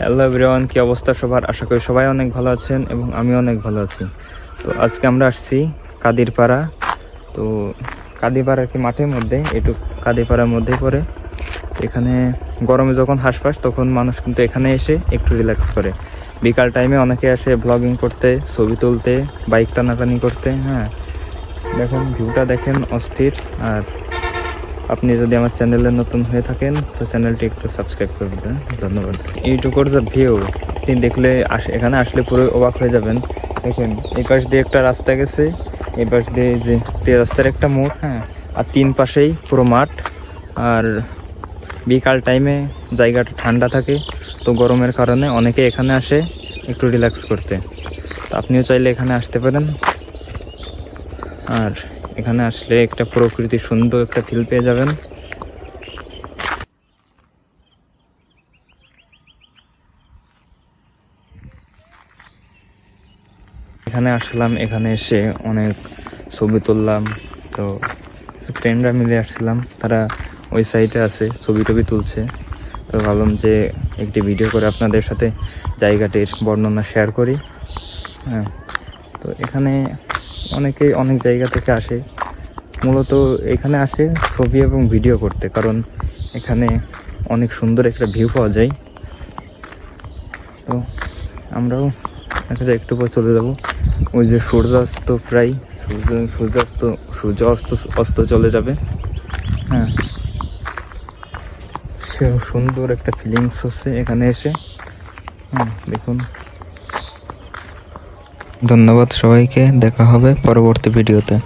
Hello everyone, কি অবস্থা সবার? আশা করি সবাই অনেক ভালো আছেন এবং আমি অনেক ভালো আছি। তো আজকে আমরা আসছি কাদিরপাড়া। তো কাদিরপাড়া কি মাঠের মধ্যে, একটু কাদিরপাড়ার মধ্যেই পড়ে। এখানে গরমে যখন হাঁসফাঁস তখন মানুষ কিন্তু এখানে এসে একটু রিল্যাক্স করে। বিকাল টাইমে অনেকে আসে ব্লগিং করতে, ছবি তুলতে, বাইক টানাটানি করতে। হ্যাঁ, দেখেন ভিউটা দেখেন, অস্থির। আর আপনি যদি আমার চ্যানেলে নতুন হয়ে থাকেন তো চ্যানেলটি একটু সাবস্ক্রাইব করে দেবেন, ধন্যবাদ। এইটুকুর যে ভিউ আপনি দেখলে এখানে আসলে পুরো অবাক হয়ে যাবেন। দেখেন এই পাশ দিয়ে একটা রাস্তা গেছে, এই পাশ দিয়ে যে রাস্তার একটা মোড়। হ্যাঁ, আর তিন পাশেই পুরো মাঠ। আর বিকাল টাইমে জায়গাটা ঠান্ডা থাকে, তো গরমের কারণে অনেকে এখানে আসে একটু রিল্যাক্স করতে। তো আপনিও চাইলে এখানে আসতে পারেন। আর এখানে আসলে একটা প্রকৃতি সুন্দর একটা ফিল পেয়ে যাবেন। এখানে আসলাম, এখানে এসে অনেক ছবি তুললাম। তো ফ্রেন্ডরা মিলে আসছিলাম, তারা ওই সাইডে আছে, ছবি টবি তুলছে। তো ভাবলাম যে একটি ভিডিও করে আপনাদের সাথে জায়গাটির বর্ণনা শেয়ার করি। হ্যাঁ, তো এখানে অনেকেই অনেক জায়গা থেকে আসে, মূলত এখানে আসে ছবি এবং ভিডিও করতে, কারণ এখানে অনেক সুন্দর একটা ভিউ পাওয়া যায়। তো আমরাও একটু পর চলে যাব। ওই যে সূর্যাস্ত, প্রায় সূর্য অস্ত চলে যাবে। হ্যাঁ, সে সুন্দর একটা ফিলিংস হচ্ছে এখানে এসে। দেখুন। ধন্যবাদ সবাইকে, দেখা হবে পরবর্তী ভিডিওতে।